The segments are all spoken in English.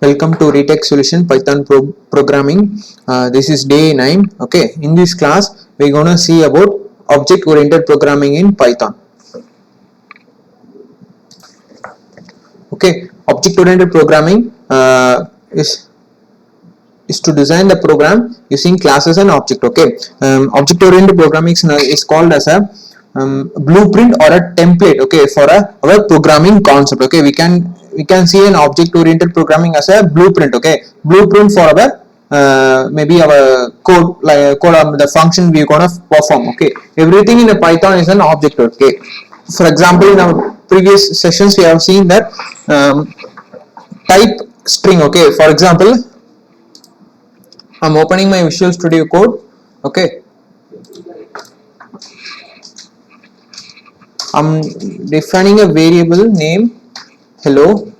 Welcome to Retech Solution Python programming. This is day 9. Okay, in this class we're gonna see about object oriented programming in Python. Okay, object oriented programming is to design the program using classes and object. Okay, object oriented programming is called as a blueprint or a template, okay, for our programming concept. Okay, we can see an object oriented programming as a blueprint. Okay, blueprint for our maybe our code, like the function we're gonna perform. Okay, everything in the Python is an object. Okay, for example, in our previous sessions we have seen that type string. Okay, for example, I'm opening my Visual Studio Code. Okay, I'm defining a variable name hello.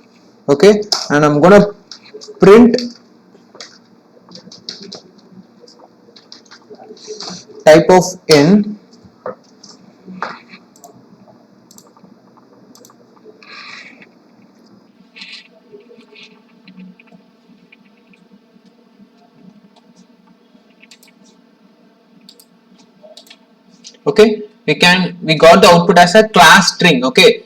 Okay, and I'm gonna print type of n. Okay, we got the output as a class string. Okay,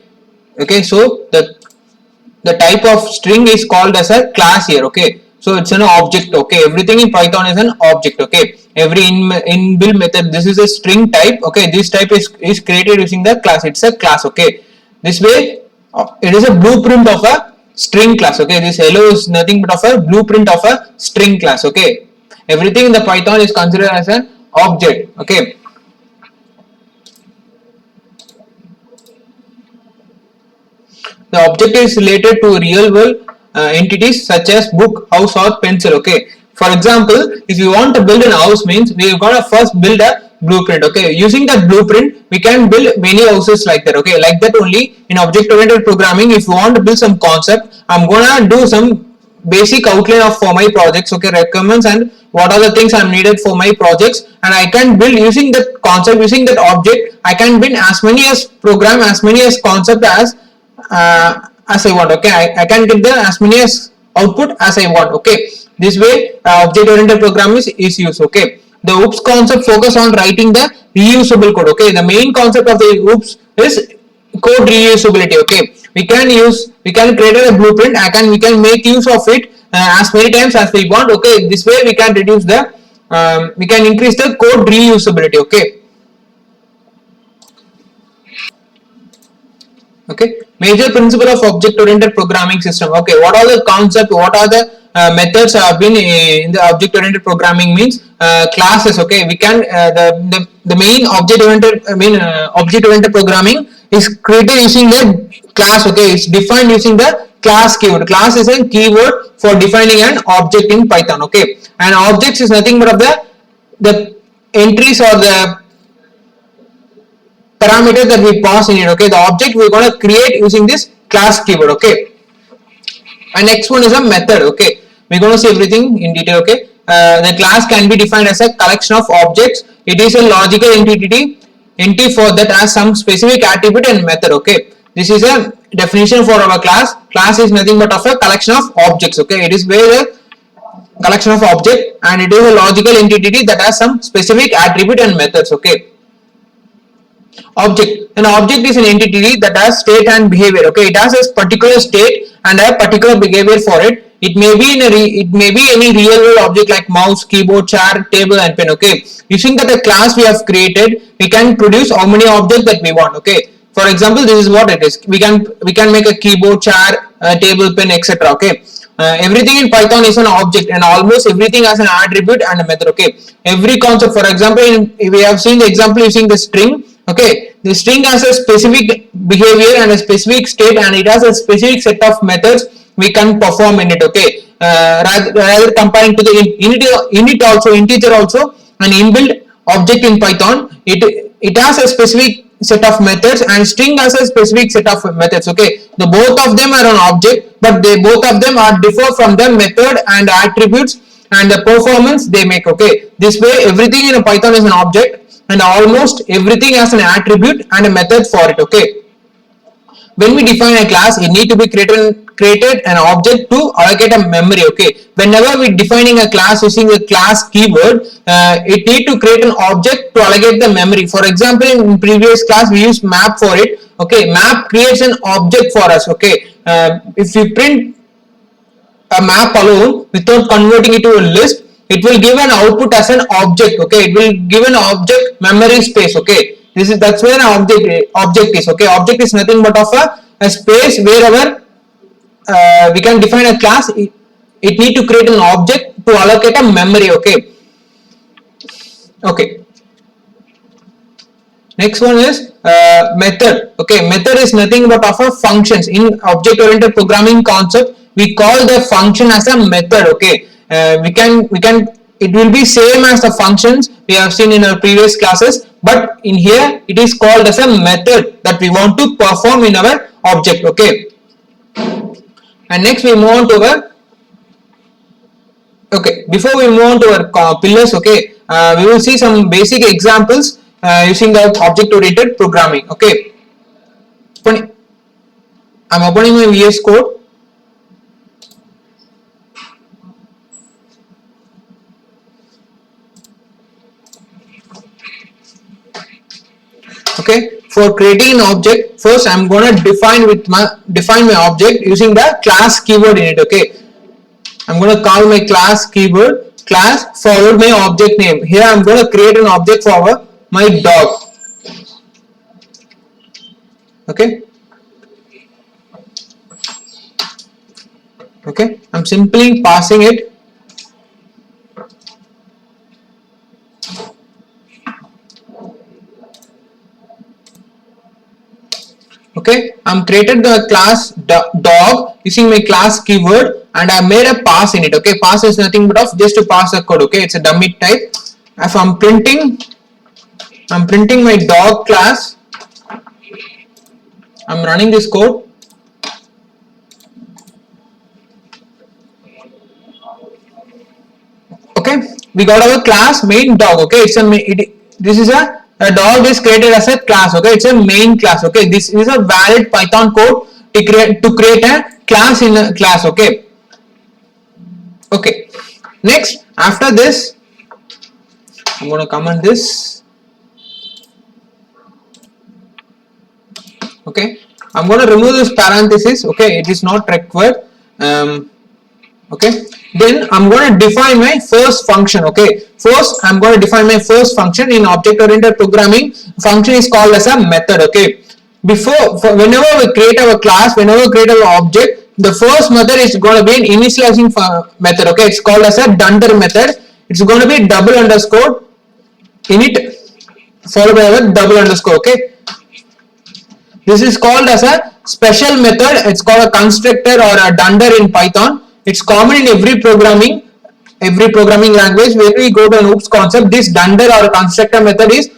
so the type of string is called as a class here. Okay, so it's an object. Okay, everything in Python is an object. Okay, every inbuilt method, this is a string type. Okay, this type is created using the class. It's a class. Okay, this way it is a blueprint of a string class. Okay, this hello is nothing but of a blueprint of a string class. Okay, everything in the Python is considered as an object. Okay, the object is related to real world entities such as book, house or pencil. Okay, for example, if you want to build an house, means we are gonna first build a blueprint. Okay, using that blueprint we can build many houses like that. Okay, like that only in object oriented programming. If you want to build some concept, I'm gonna do some basic outline of for my projects. Okay, requirements and what are the things I'm needed for my projects, and I can build using that concept, using that object. I can build as many as program, as many as concept as I want. Okay, I can get the as many as output as I want. Okay, this way object oriented programming is used. Okay, the OOPS concept focus on writing the reusable code. Okay, the main concept of the OOPS is code reusability. Okay, we can create a blueprint. We can make use of it as many times as we want. Okay, this way we can reduce the we can increase the code reusability. Okay. Okay, major principle of object oriented programming system. Okay, what are the concept, what are the methods have been in the object oriented programming means classes. Okay, we can the main object oriented object oriented programming is created using the class. Okay, it's defined using the class keyword. Class is a keyword for defining an object in Python. Okay, and objects is nothing but of the entries or the parameter that we pass in it. Okay, the object we're going to create using this class keyword. Okay, and next one is a method. Okay, we're going to see everything in detail. Okay, the class can be defined as a collection of objects. It is a logical entity for that has some specific attribute and method. Okay, this is a definition for our class. Class is nothing but of a collection of objects. Okay, it is where a collection of object, and it is a logical entity that has some specific attribute and methods. Okay, object, an object is an entity that has state and behavior. Okay, it has a particular state and a particular behavior for it. It may be any real world object like mouse, keyboard, chair, table and pen. Okay, using that a class we have created, we can produce how many objects that we want. Okay, for example, this is what it is. We can make a keyboard, chair, table, pen, etc. Okay, everything in Python is an object, and almost everything has an attribute and a method. Okay, every concept, for example, we have seen the example using the string. Okay, the string has a specific behavior and a specific state, and it has a specific set of methods we can perform in it. Okay, rather comparing to the init also, integer also, an inbuilt object in Python, it has a specific set of methods, and string has a specific set of methods. Okay, the both of them are an object, but they both of them are differ from the method and attributes and the performance they make. Okay, this way everything in a Python is an object, and almost everything has an attribute and a method for it. Okay, when we define a class, it need to be created an object to allocate a memory. Okay, whenever we defining a class using a class keyword, it need to create an object to allocate the memory. For example, in previous class we used map for it. Okay, map creates an object for us. Okay, if we print a map alone without converting it to a list, it will give an output as an object. Okay, it will give an object memory space. Okay, that's where an object is. Okay, object is nothing but of a space wherever we can define a class. It need to create an object to allocate a memory. Okay. Next one is method. Okay, method is nothing but of a functions. In object oriented programming concept, we call the function as a method. Okay, it will be same as the functions we have seen in our previous classes, but in here it is called as a method that we want to perform in our object. Okay, and next we move on to our, okay, before we move on to our pillars, okay, we will see some basic examples using the object oriented programming. Okay, I'm opening my VS Code. Okay, for creating an object, first I'm going to define my object using the class keyword in it. Okay, I'm going to call my class keyword class followed my object name. Here I'm going to create an object for my dog. Okay, I'm simply passing it. Okay, I'm created the class dog using my class keyword and I made a pass in it. Okay, pass is nothing but of just to pass a code. Okay, it's a dummy type. If I'm printing my dog class. I'm running this code. Okay, we got our class main dog. Okay, this is a dog is created as a class. Okay, it's a main class. Okay, this is a valid Python code to create a class in a class. Okay, next after this I'm going to comment this. Okay, I'm going to remove this parenthesis. Okay, it is not required. Okay, then I'm going to define my first function. Okay, first I'm going to define my first function. In object oriented programming, function is called as a method. Okay, whenever we create our class, whenever we create our object, the first method is going to be an initializing method. Okay, it's called as a dunder method. It's going to be double underscore init followed by a double underscore. Okay, this is called as a special method. It's called a constructor or a dunder in Python. It's common in every programming language. When we go to an OOPS concept, this dunder or constructor method is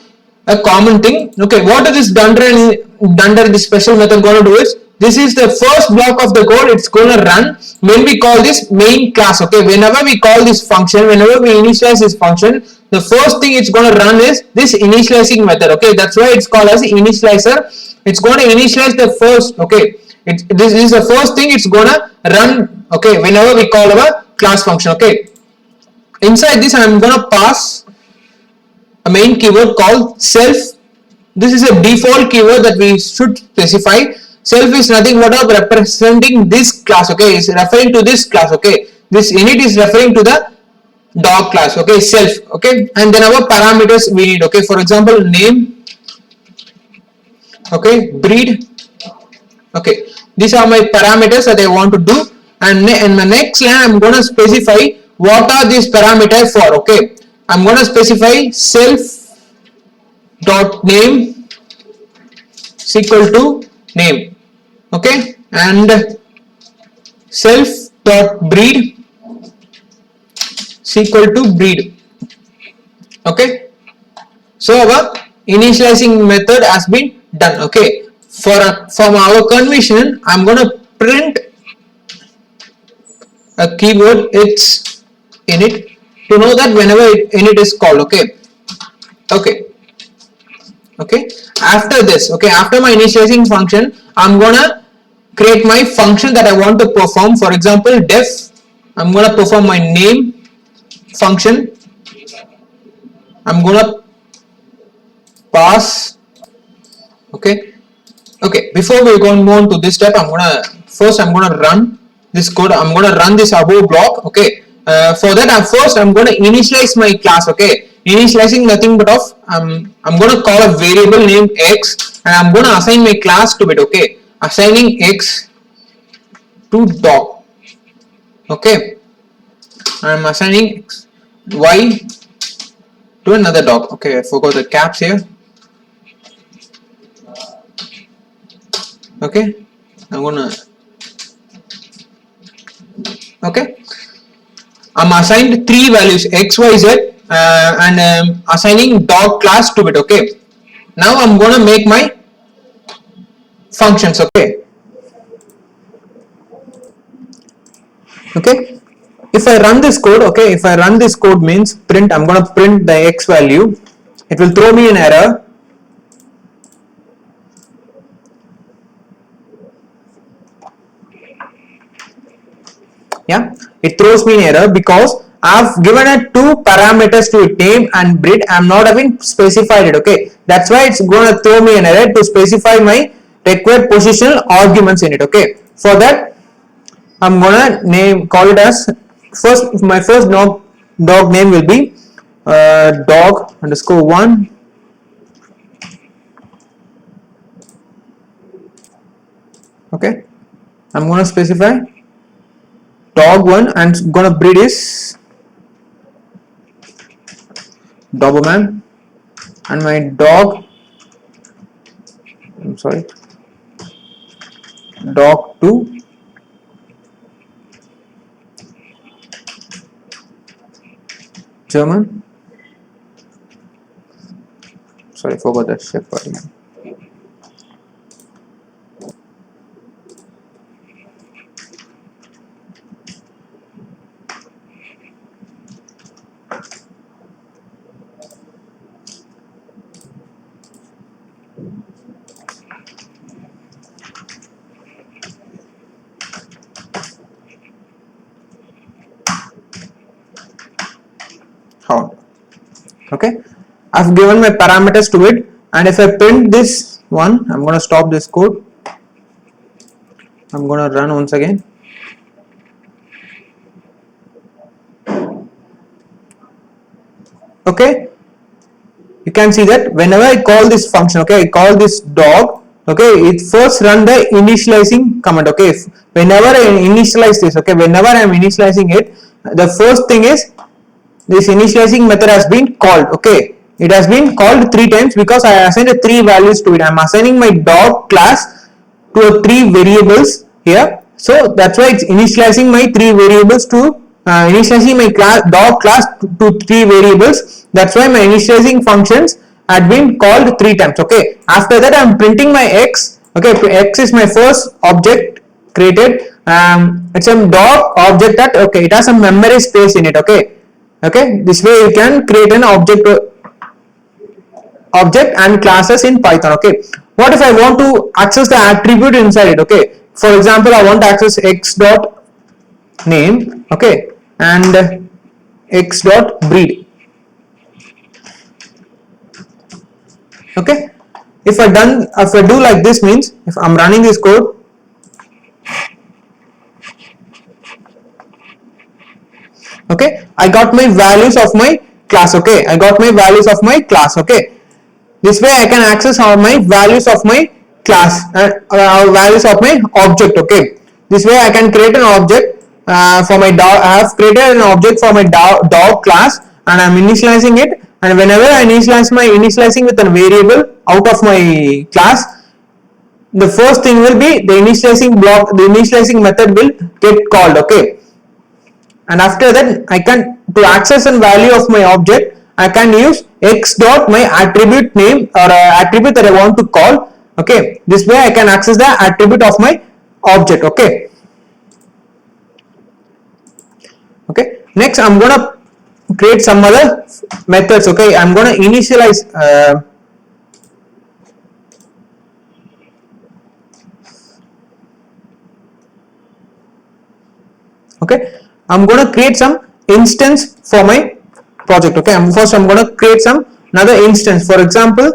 a common thing. Okay, what is this dunder, this special method going to do is, this is the first block of the code. It's going to run when we call this main class. Okay, whenever we call this function, whenever we initialize this function, the first thing it's going to run is this initializing method. Okay, that's why it's called as initializer. It's going to initialize the first. Okay, this is the first thing it's going to run. Okay, whenever we call our class function. Okay, inside this I'm going to pass a main keyword called self. This is a default keyword that we should specify. Self is nothing but of representing this class. Okay, it's referring to this class. Okay, this init is referring to the dog class. Okay, self. Okay, and then our parameters we need. Okay, for example, name. Okay, breed. Okay, these are my parameters that I want to do, and in my next line I'm going to specify what are these parameters for. Okay, I'm going to specify self dot name is equal to name. Okay, and self dot breed is equal to breed. Okay, so our initializing method has been done. Okay, from our convention, I'm going to print a keyword, it's init, to know that whenever init is called. Okay, after this, okay, after my initializing function, I'm gonna create my function that I want to perform. For example, def, I'm gonna perform my name function. I'm gonna pass. Okay. Okay, before we go on to this step, I'm gonna run this code. I'm gonna run this above block. Okay, for that, I'm gonna initialize my class. Okay, initializing nothing but of I'm gonna call a variable named x, and I'm gonna assign my class to it. Okay, assigning x to dog. Okay, I'm assigning x, y to another dog. Okay, I forgot the caps here. Okay, I'm gonna. Okay, I'm assigned three values x, y, z, and assigning dog class to it. Okay, now I'm gonna make my functions. Okay, okay. If I run this code, okay, if I run this code means print, I'm gonna print the x value. It will throw me an error. Yeah, it throws me an error because I've given it two parameters to it, name and breed. I'm not having specified it. Okay, that's why it's gonna throw me an error to specify my required positional arguments in it. Okay, for that I'm gonna call it as first. My first dog name will be dog underscore one. Okay, I'm gonna specify dog one and gonna breed is Doberman, and my dog, I'm sorry, dog 2 German. Sorry, forgot that shepherd. Hound. Okay, I've given my parameters to it, and if I print this one, I'm gonna stop this code. I'm gonna run once again. Okay, you can see that whenever I call this function, okay, I call this dog, okay, it first run the initializing command. Okay, whenever I initialize this, okay, whenever I am initializing it, the first thing is this initializing method has been called. Okay, it has been called 3 times because I assigned 3 values to it. I'm assigning my dog class to 3 variables here, so that's why it's initializing my 3 variables to initializing my dog class to 3 variables. That's why my initializing functions had been called 3 times. Okay, after that I'm printing my x. Okay, x is my first object created. It's a dog object that, okay, it has some memory space in it. Okay, okay, this way you can create an object and classes in Python. Okay, what if I want to access the attribute inside it? Okay, for example, I want to access x dot name, okay, and x dot breed. Okay, if I do like this, means if I'm running this code, okay, I got my values of my class. Okay, I got my values of my class. Okay, this way I can access all my values of my class and values of my object. Okay, this way I can create an object for my dog. I have created an object for my dog class, and I'm initializing it, and whenever I initializing with a variable out of my class, the first thing will be the initializing method will get called. Okay, and after that I can, to access a value of my object, I can use x dot my attribute name or attribute that I want to call. Okay, this way I can access the attribute of my object. Okay, okay, next I'm gonna create some other methods. Okay, I'm gonna initialize Okay, I'm going to create some instance for my project. Okay, first I'm going to create some another instance. For example,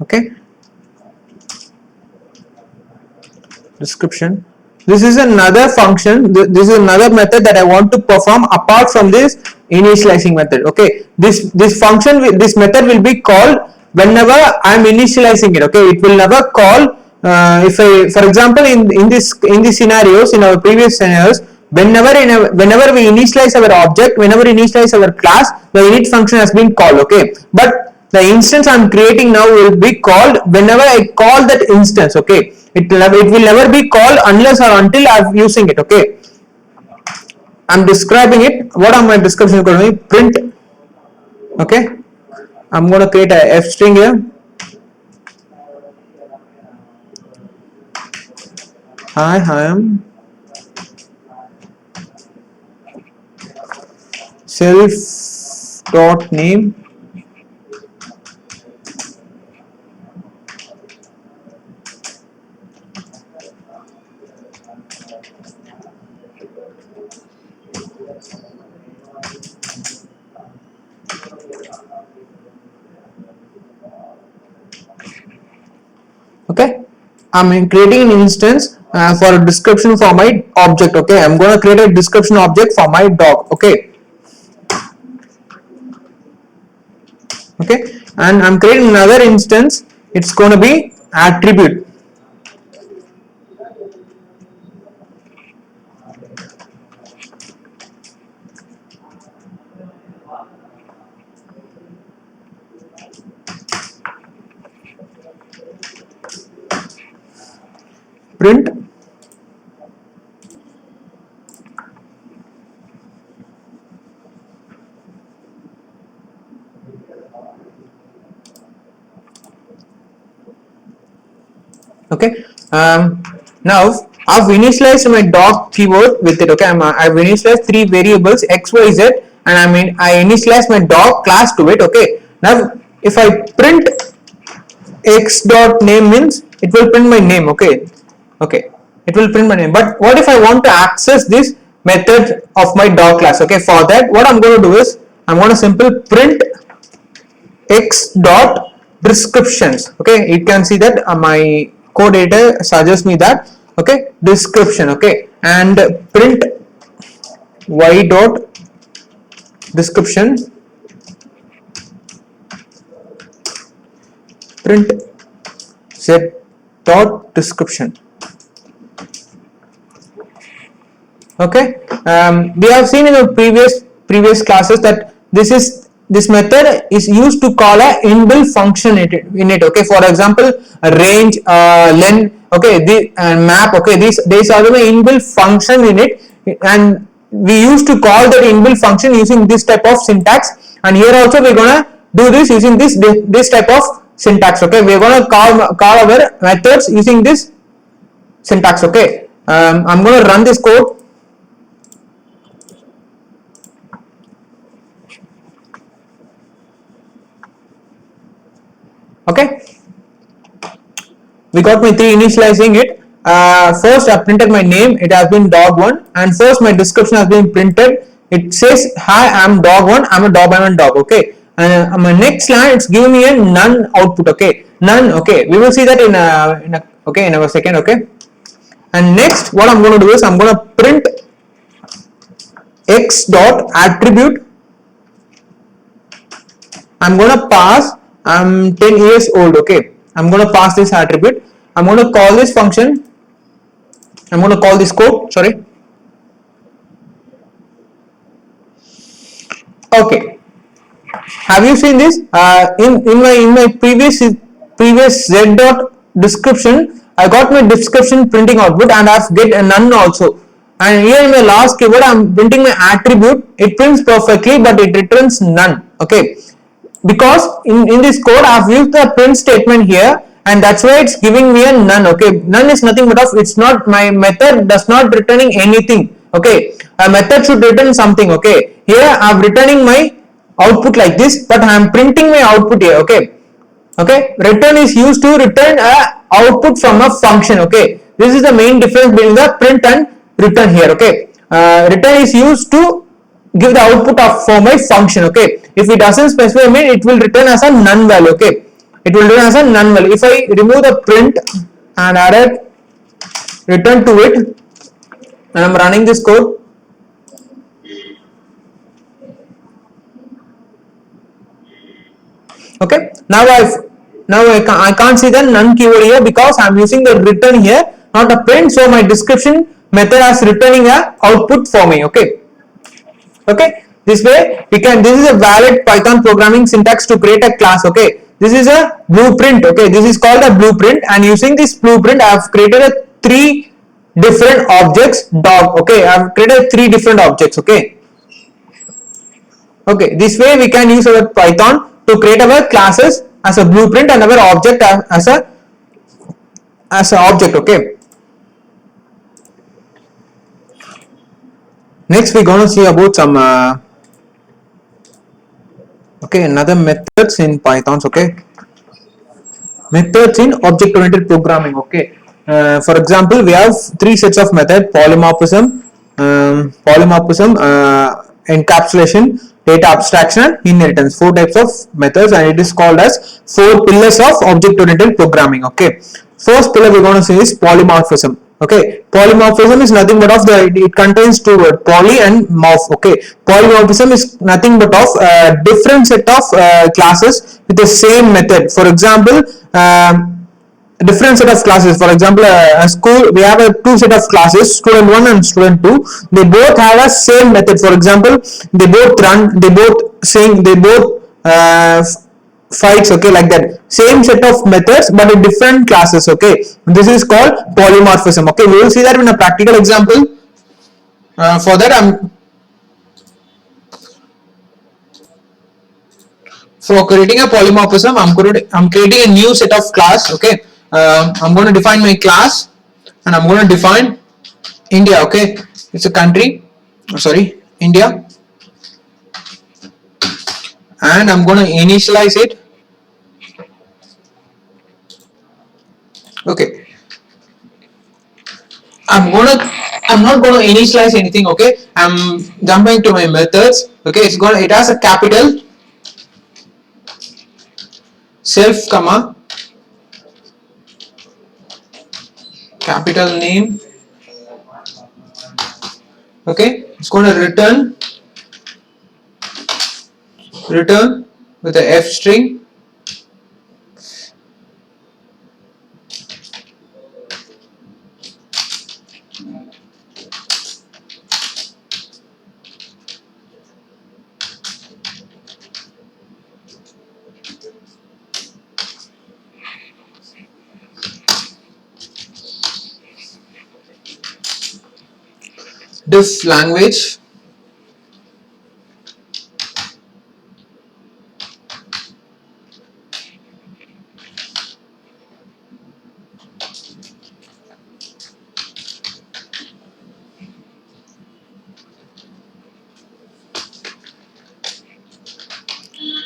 okay, description. This is another function. This is another method that I want to perform apart from this initializing method. Okay, this function, this method will be called whenever I'm initializing it. Okay, it will never call if I, for example, in these scenarios, in our previous scenarios, whenever we initialize our object, whenever we initialize our class, the init function has been called. Okay, but the instance I'm creating now will be called whenever I call that instance. Okay, it will never be called unless or until I'm using it. Okay, I'm describing it. What are my description going to be? Print. Okay, I'm going to create a f string here. Hi, I am self dot name. Okay, I'm creating an instance for a description for my object. Okay, I'm going to create a description object for my dog. Okay, okay, and I'm creating another instance. It's going to be attribute. Print okay, now I've initialized my dog keyword with it. Okay, I've initialized three variables x, y, z, and I initialized my dog class to it. Okay, now if I print x dot name, means it will print my name. Okay, okay, it will print my name. But what if I want to access this method of my dog class? Okay, for that what I'm going to do is I'm going to simply print x dot descriptions. Okay, you can see that my code editor suggests me that. Okay, description. Okay, and print y dot description, print z dot description. Okay, we have seen in the previous classes that this method is used to call a inbuilt function in it. Okay, for example, a range, len. Okay, the map. Okay, these are the inbuilt function in it, and we used to call that inbuilt function using this type of syntax. And here also we're gonna do this using this type of syntax. Okay, we're gonna call our methods using this syntax. Okay, I'm gonna run this code. Okay, we got my three initializing it. First I printed my name, it has been dog1, and first my description has been printed. It says hi, I'm dog1, I'm a dog. Okay, and my next line it's giving me a none output. Okay, none. Okay, we will see that in a second. Okay, and next what I'm going to do is I'm going to print x dot attribute. I'm going to pass I'm 10 years old. Okay, I'm going to pass this attribute. I'm going to call this function. I'm going to call this code. Sorry. Okay. Have you seen this? In my previous z dot description, I got my description printing output, and I've get a none also. And here in my last keyword, I'm printing my attribute. It prints perfectly, but it returns none. Okay, because in this code I've used the print statement here, and that's why it's giving me a none. Okay, none is nothing but it's not, my method does not returning anything. Okay, a method should return something. Okay, here I'm returning my output like this, but I'm printing my output here. Okay, return is used to return a output from a function. Okay, this is the main difference between the print and return here. Okay, return is used to give the output of for my function. Okay, if it doesn't specify main, it will return as a none value. Okay, it will return as a none value. If I remove the print and add a return to it, and I'm running this code, okay, now I can't see the none keyword here because I'm using the return here, not a print. So my description method is returning a output for me. Okay, this way we can, this is a valid Python programming syntax to create a class. Okay, this is a blueprint. Okay, this is called a blueprint, and using this blueprint I have created a three different objects. Dog. Okay, I have created three different objects. Okay, this way we can use our Python to create our classes as a blueprint and our object as a object. Okay, next we're going to see about some another methods in Python. Okay, methods in object oriented programming. Okay, for example, we have three sets of method: polymorphism, encapsulation, data abstraction, and inheritance. Four types of methods, and it is called as four pillars of object oriented programming. Okay, first pillar we're going to see is polymorphism. Okay, polymorphism is nothing but of it contains two words, poly and morph. Okay, polymorphism is nothing but of different set of classes with the same method. For example, different set of classes. For example, a school, we have a two set of classes, student 1 and student 2. They both have a same method. For example, they both run, they both sing, they both fights. Okay, like that, same set of methods but in different classes. Okay, this is called polymorphism. Okay, we will see that in a practical example. For that, for creating a polymorphism, I'm creating a new set of class. Okay, I'm going to define my class, and I'm going to define India. Okay, it's a country. Sorry, India, and I'm going to initialize it. Okay, I'm not going to initialize anything. Okay, I'm jumping to my methods. Okay, it has a capital self comma capital name. Okay, it's going to return with the f string. Diff language.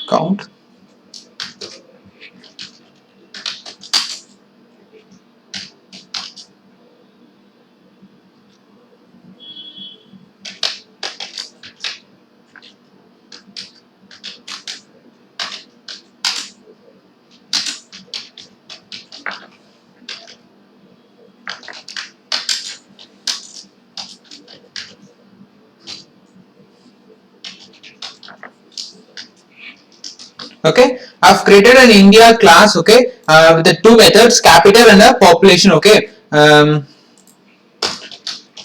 Count. Okay, I've created an India class. Okay, with the two methods, capital and a population. Okay,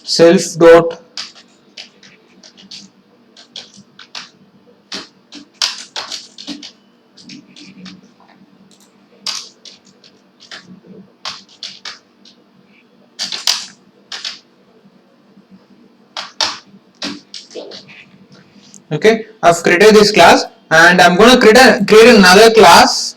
self dot okay, I've created this class, and I'm going to create another class.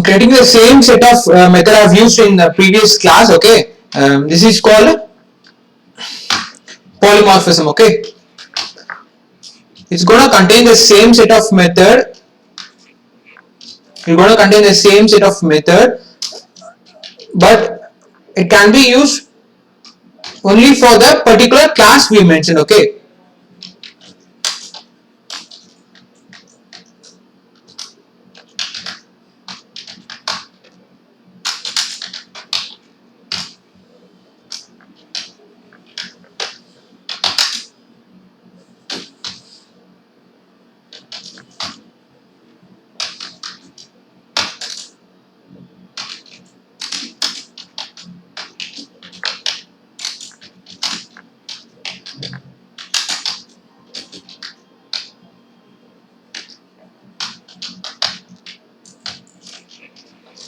I'm creating the same set of method I've used in the previous class. Okay, this is called polymorphism. Okay, it's gonna contain the same set of method. It's gonna contain the same set of method, but it can be used only for the particular class we mentioned. Okay.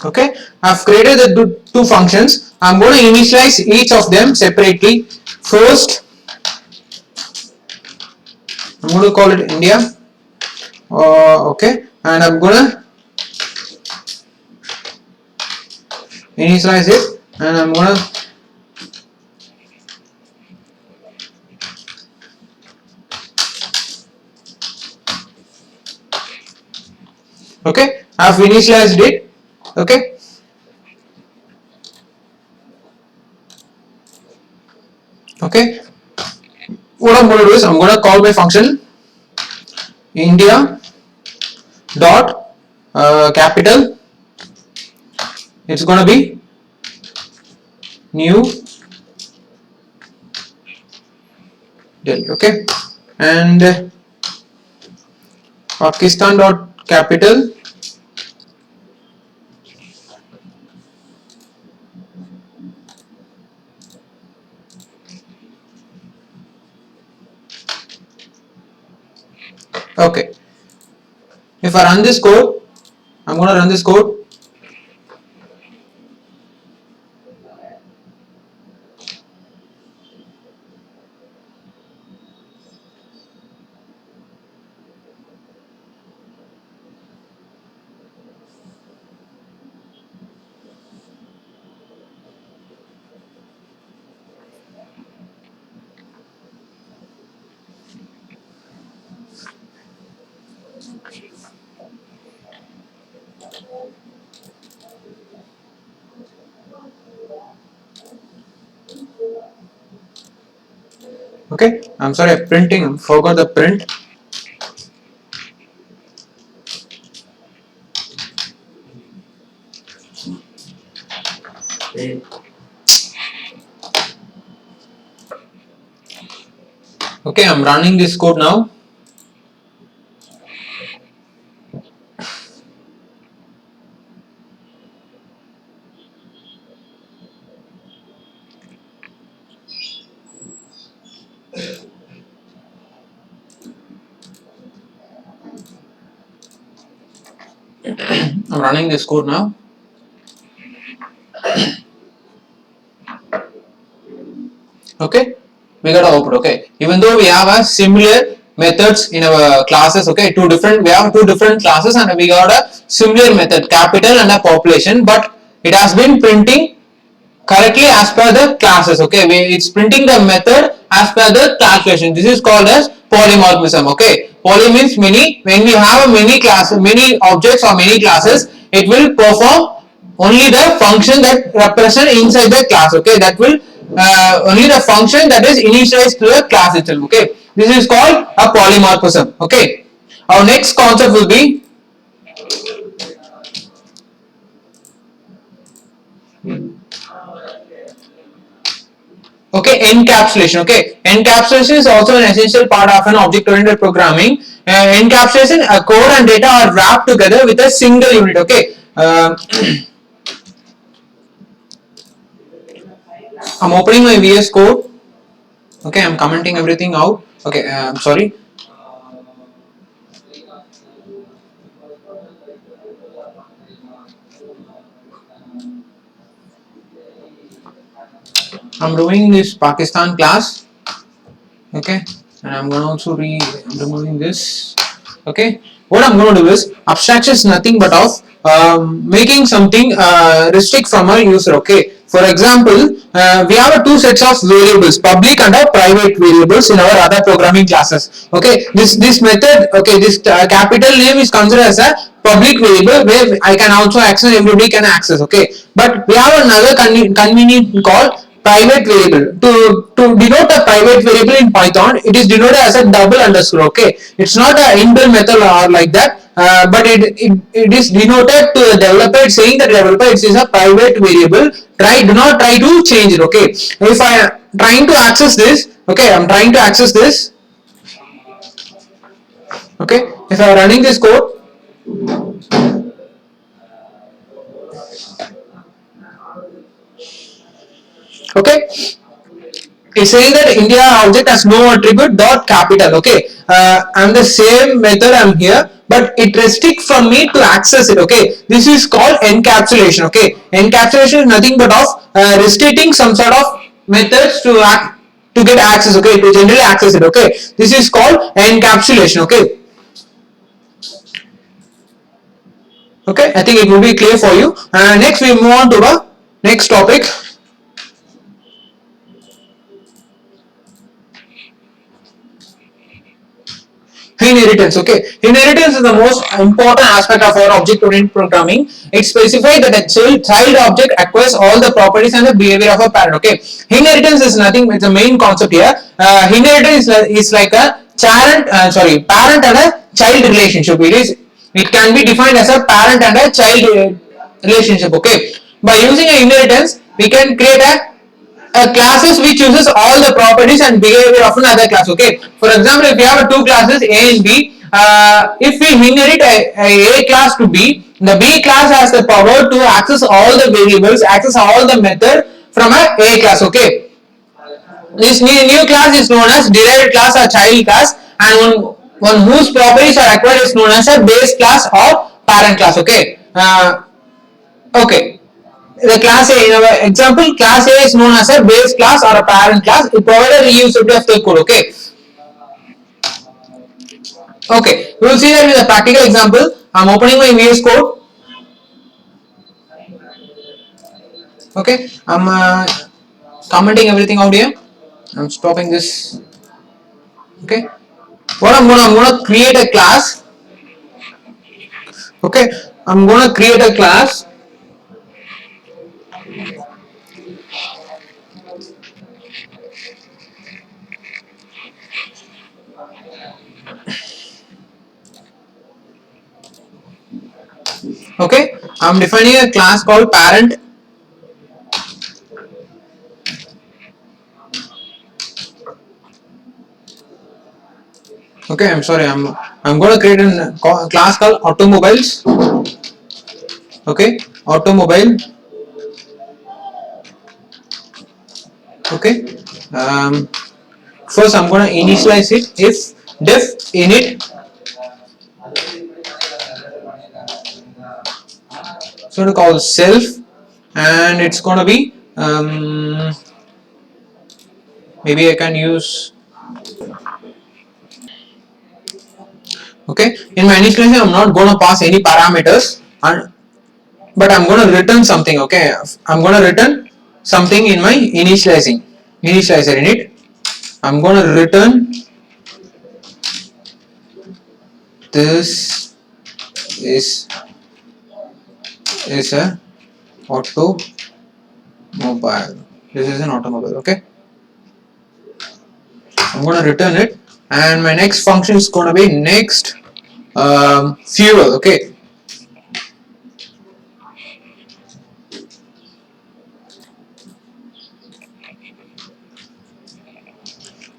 Okay, I've created the two functions. I'm going to initialize each of them separately. First, I'm going to call it India. Okay, and I'm going to initialize it, and I'm going to okay, I've initialized it. Okay, okay, what I'm going to do is I'm going to call my function India dot capital. It's going to be new Delhi. Okay, and Pakistan dot capital. Okay, if I run this code, I'm going to run this code. Okay, I'm sorry, I'm printing, forgot the print. Okay, I'm running this code now. I'm running this code now. Okay, we got output. Okay, even though we have a similar methods in our classes. Okay, we have two different classes and we got a similar method, capital and a population, but it has been printing correctly as per the classes. Okay, it's printing the method as per the calculation. This is called as polymorphism. Okay, poly means many. When we have a many objects or many classes, it will perform only the function that represent inside the class. Okay, that will only the function that is initialized to the class itself. Okay, this is called a polymorphism. Okay, our next concept will be okay, encapsulation. Okay, encapsulation is also an essential part of an object-oriented programming. Encapsulation, a code and data are wrapped together with a single unit. Okay, I'm opening my VS Code. Okay, I'm commenting everything out. Okay, I'm sorry. I'm doing this Pakistan class. Okay, and I'm going to also removing this. Okay, what I'm going to do is abstraction is nothing but of making something restrict from a user. Okay, for example, we have two sets of variables, public and private variables in our other programming classes. Okay, this method, okay, this capital name is considered as a public variable where I can also access, everybody can access. Okay, but we have another convenient called private variable. To denote a private variable in Python, it is denoted as a double underscore. Okay, it's not an inbuilt method or like that, but it is denoted to the developer, saying that developer it is a private variable. Do not try to change it. Okay, if I am trying to access this, okay, I'm trying to access this. Okay, if I am running this code, okay, it's saying that India object has no attribute dot capital. Okay, I'm the same method, I'm here, but it restricts from me to access it. Okay, this is called encapsulation. Okay, encapsulation is nothing but of restricting some sort of methods to get access. Okay, to generally access it. Okay, this is called encapsulation. Okay, okay, I think it will be clear for you. Next we move on to the next topic. Inheritance. Okay, inheritance is the most important aspect of our object oriented programming. It specifies that a child object acquires all the properties and the behavior of a parent. Okay, inheritance is nothing, it's the main concept here. Inheritance is like a parent and a child relationship. It can be defined as a parent and a child relationship. Okay, by using an inheritance we can create a classes which uses all the properties and behavior of another class. Okay, for example, if we have two classes A and B, if we inherit a class to B, the B class has the power to access all the variables, access all the method from a class. Okay, this new class is known as derived class or child class, and one whose properties are acquired is known as a base class or parent class. Okay, okay, the class A, in our example, class A is known as a base class or a parent class. It provides a reusability of the code. Okay, okay, we will see that with a practical example. I'm opening my VS Code. Okay, I'm commenting everything out here. I'm stopping this. Okay, I'm gonna create a class. Okay, I'm gonna create a class. Okay, I'm defining a class called parent. Okay, I'm sorry, I'm going to create a class called automobiles. Okay, automobile. Okay, first I'm going to initialize it. If def init, it's going to call self, and it's going to be maybe I can use. Okay, in my initialization I'm not going to pass any parameters, but I'm going to return something. Okay, I'm going to return something in my initializer in it. I'm going to return this is a automobile. This is an automobile. Okay, I'm going to return it, and my next function is going to be next fuel. Okay,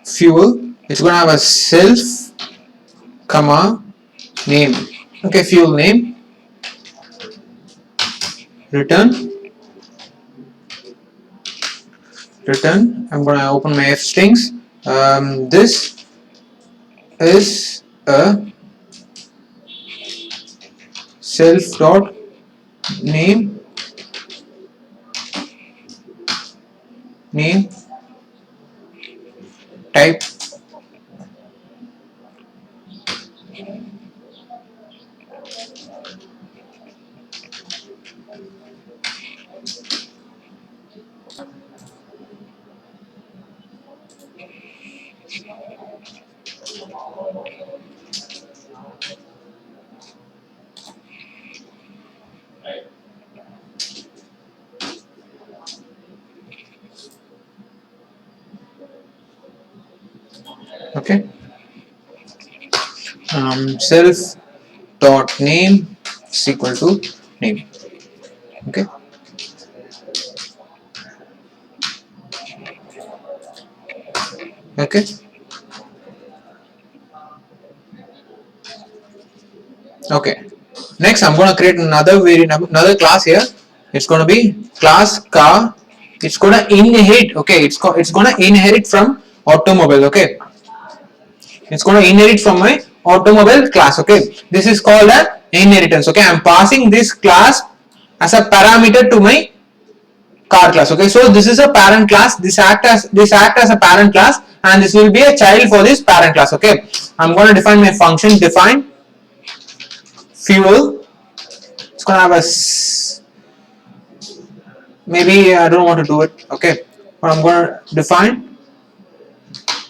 fuel. It's going to have a self comma name. Okay, fuel name. Return. I'm going to open my f strings. This is a self dot name type. Okay, self dot name is equal to name. Okay, okay, okay. Next, I'm going to create another class here. It's going to be class car. It's going to inherit. Okay, it's going to inherit from automobile. Okay, it's going to inherit from my automobile class. Okay, this is called a inheritance. Okay, I'm passing this class as a parameter to my car class. Okay, so this is a parent class. This act as a parent class, and this will be a child for this parent class. Okay, I'm going to define my function. Define fuel. It's going to have a maybe I don't want to do it. Okay, but I'm going to define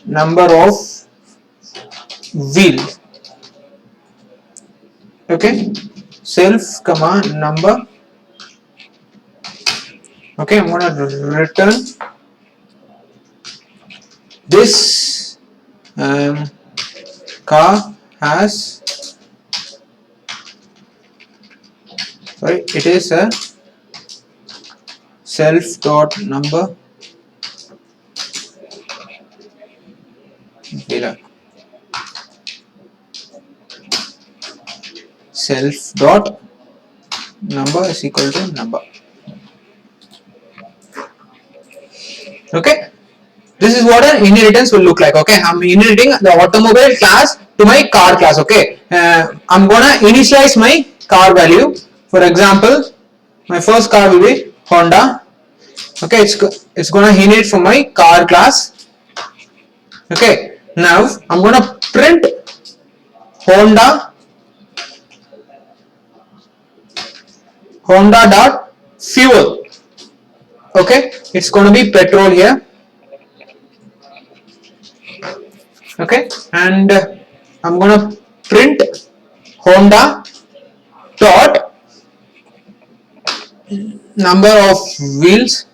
number of wheels. Okay, self comma number. Okay, I'm going to return this car has, sorry, it is a self dot number dealer. Self dot number is equal to number. Okay, this is what an inheritance will look like. Okay, I'm inheriting the automobile class to my car class. Okay, I'm gonna initialize my car value. For example, my first car will be Honda. Okay, it's gonna inherit from my car class. Okay, now I'm gonna print Honda dot fuel. Okay, it's gonna be petrol here. Okay, and I'm gonna print Honda dot number of wheels.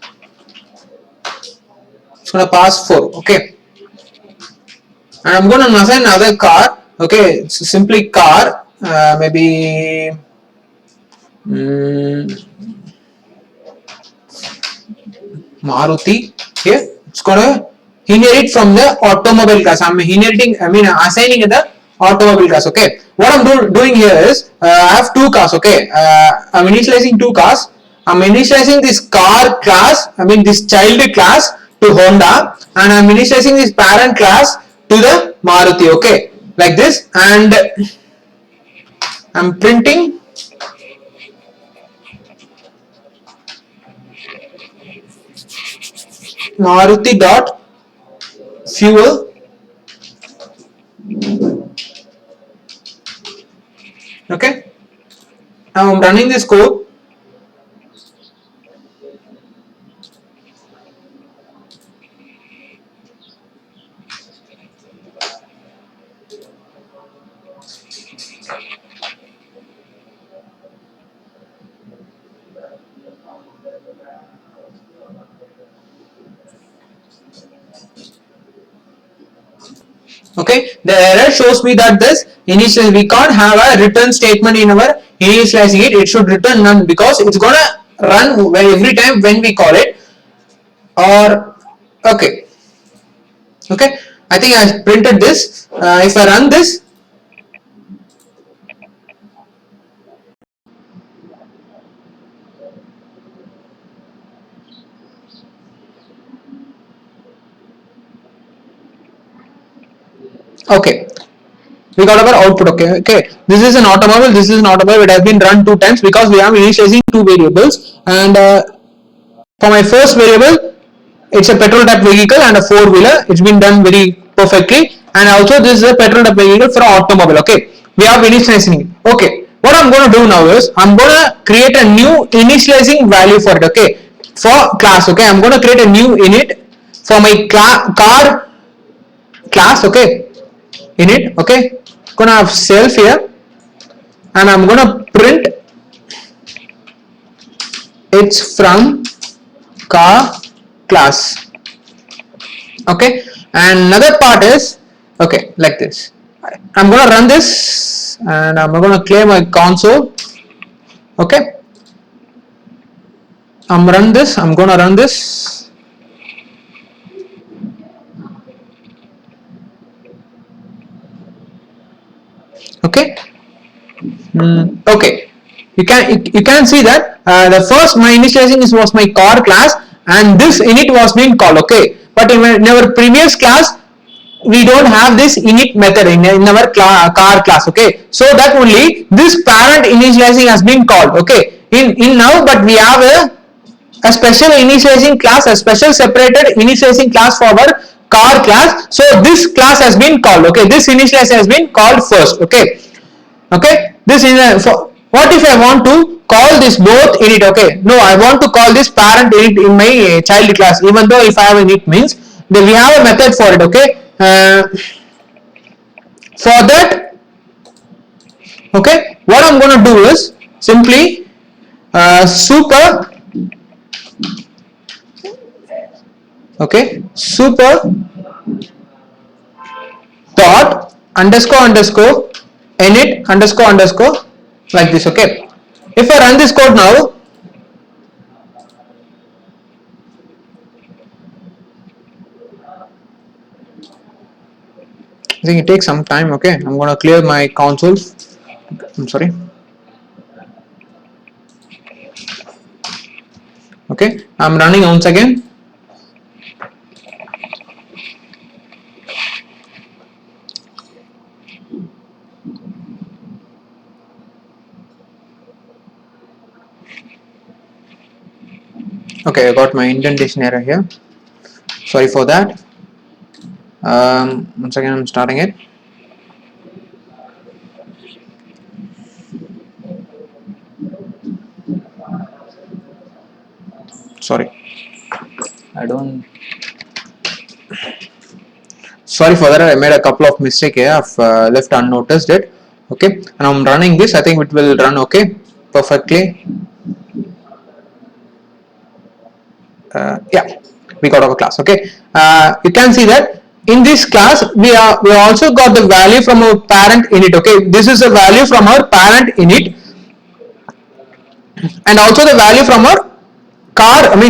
It's gonna pass 4. Okay, and I'm gonna assign another car. Okay, it's simply car. Maybe Maruti here. It's gonna inherit from the automobile class. Assigning the automobile class. Okay, what I'm doing here is I have two cars. Okay, I'm initializing two cars. I'm initializing this car class, this child class to Honda, and I'm initializing this parent class to the Maruti. Okay, like this, and I'm printing Maruti dot fuel. Okay, now I'm running this code. Okay, the error shows me that this initial, we can't have a return statement in our initializing it. It should return none because it's gonna run every time when we call it. Or okay, I think I printed this. If I run this, okay, we got our output. Okay, this is an automobile, this is an automobile. It has been run 2 times because we are initializing two variables, and for my first variable, it's a petrol type vehicle and a four-wheeler. It's been done very perfectly, and also this is a petrol type vehicle for automobile. Okay, we are initializing it. Okay, what I'm going to do now is I'm going to create a new initializing value for it. Okay, for class. Okay, I'm going to create a new init for my car class. Okay, init. Okay, gonna have self here, and I'm gonna print it's from car class. Okay, and another part is Okay, like this. I'm gonna run this and I'm gonna clear my console. Okay, I'm gonna run this. Okay. Okay, you can see that the first my initializing was my car class, and this init was being called. Okay, but in our previous class we don't have this init method in our car class. Okay, so that only this parent initializing has been called. Okay, in now, but we have a special initializing class, a special separated initializing class for our car class. So this class has been called. Okay, this initializing has been called first. Okay, okay, this is for what if I want to call this both init. Okay, no, I want to call this parent init in my child class, even though if I have init means then we have a method for it. Okay, for that, okay, what I'm going to do is simply super, okay, super dot underscore underscore init underscore underscore like this. Okay, if I run this code now, I think it takes some time. Okay, I'm gonna clear my console. I'm sorry. Okay, I'm running once again. Okay, I got my indentation error here. Sorry for that. Once again, I'm starting it. Sorry, I don't. Sorry for that. I made a couple of mistakes here. I've left unnoticed it. Okay, and I'm running this. I think it will run okay, perfectly. Yeah, we got our class. Okay, you can see that in this class we also got the value from our parent init. Okay, this is the value from our parent init, and also the value from our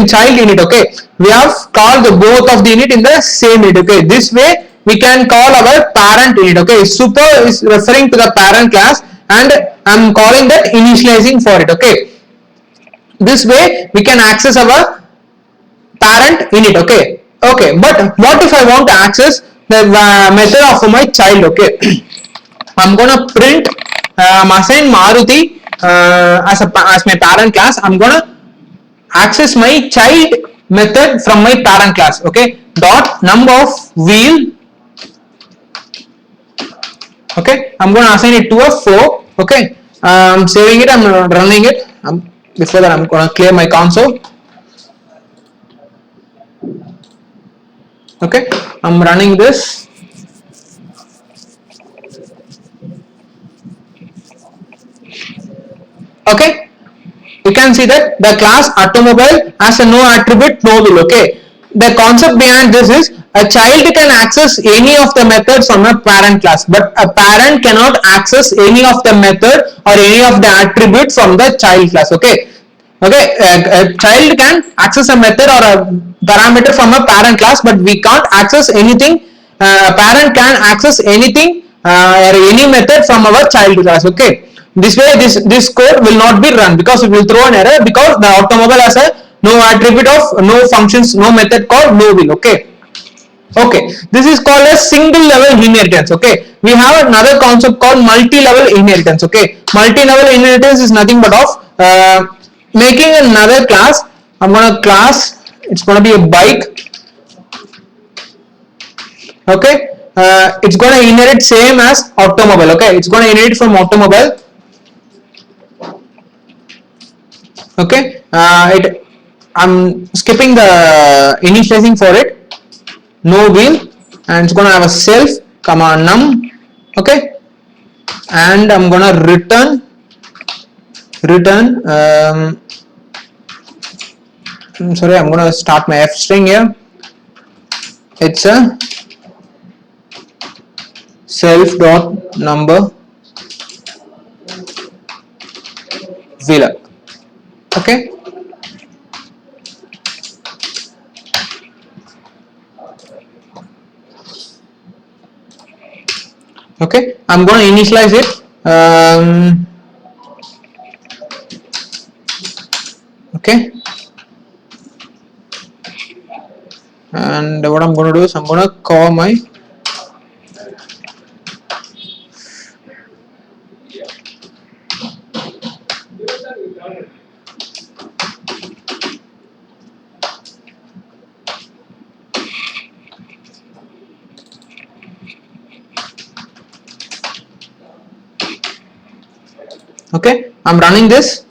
child init. Okay, we have called the both of the init in the same init. Okay, this way we can call our parent init. Okay, super is referring to the parent class and I'm calling that initializing for it. Okay, this way we can access our parent init. Okay, okay, but what if I want to access the method of my child? Okay, I'm gonna print assign Maruti as my parent class. I'm gonna access my child method from my parent class. Okay, dot number of wheel. Okay, I'm going to assign it to a 4. Okay, I'm saving it, I'm running it. Before that I'm going to clear my console. Okay, I'm running this. Okay, you can see that the class automobile has a no attribute, no wheel. Okay, the concept behind this is a child can access any of the methods from a parent class, but a parent cannot access any of the method or any of the attribute from the child class. Okay, okay, a child can access a method or a parameter from a parent class, but we can't access anything. A parent can access anything or any method from our child class. Okay, this way this code will not be run because it will throw an error because the automobile has a no attribute of no functions, no method called no will. Okay, okay, this is called a single level inheritance. Okay, we have another concept called multi-level inheritance. Okay, multi-level inheritance is nothing but of making another class. I'm gonna class, it's gonna be a bike. Okay, it's gonna inherit same as automobile. Okay, it's gonna inherit from automobile. Okay, I'm skipping the initializing for it, no wheel, and it's gonna have a self comma num. Okay, and I'm gonna return I'm sorry, I'm gonna start my f string here. It's a self dot number vlog. Okay, okay, I'm going to initialize it. Okay, and what I'm going to do is I'm going to call my okay, I'm running this.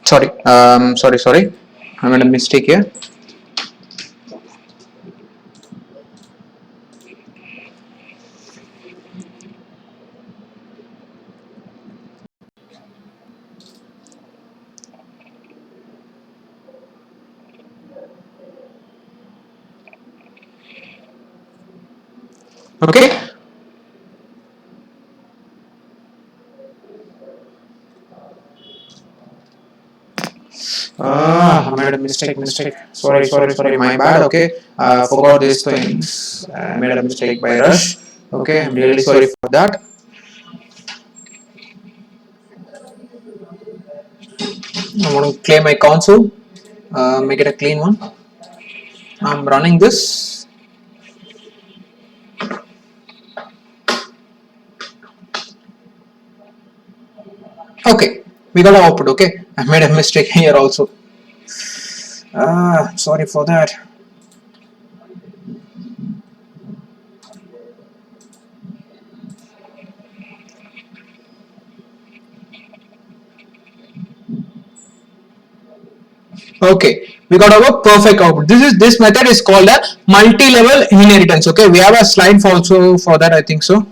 Sorry, I made a mistake here. Okay, I made a mistake. Sorry, my bad. Okay, forgot these things. I made a mistake by rush. Okay, I'm really sorry for that. I want to clear my console, make it a clean one. I'm running this. Okay, we got an output. Okay, I made a mistake here also. Sorry for that. Okay, we got our perfect output. This method is called a multi-level inheritance. Okay, we have a slide also for that, I think so.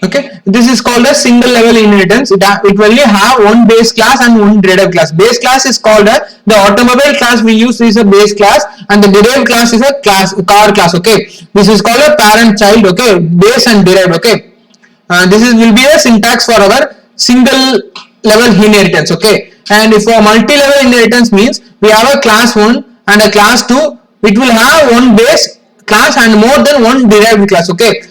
Okay, this is called a single level inheritance. It will only have one base class and one derived class. Base class is called the automobile class we use is a base class, and the derived class is a car class. Okay, this is called a parent child. Okay, base and derived. Okay, will be a syntax for our single level inheritance. Okay, and if for multi level inheritance means we have a class 1 and a class 2. It will have one base class and more than one derived class. Okay,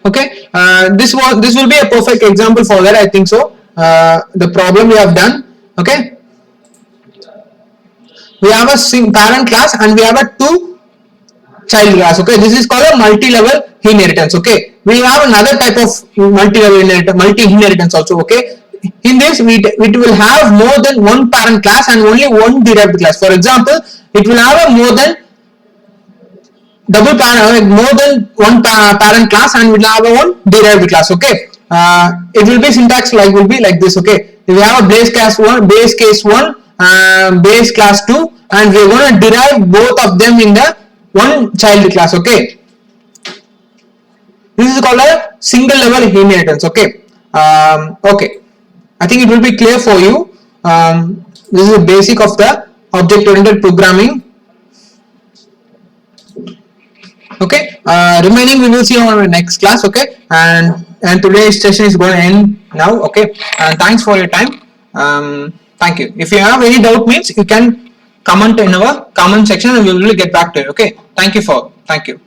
okay, this will be a perfect example for that, I think so. The problem we have done. Okay, we have a parent class and we have a two child class. Okay, this is called a multi-level inheritance. Okay, we have another type of multi-level multi-inheritance also. Okay, in this it will have more than one parent class and only one derived class. For example, it will have a more than double parent, more than one parent class and will have a one derived class. Okay, it will be syntax will be like this. Okay, we have a base class 1, base case 1, base class 2, and we are going to derive both of them in the one child class. Okay, this is called a single level inheritance. Okay, okay, I think it will be clear for you. This is the basic of the object oriented programming. Okay, remaining we will see on our next class. Okay, and today's session is going to end now. Okay, and thanks for your time. Thank you. If you have any doubt means you can comment in our comment section and we will get back to you. Okay, thank you.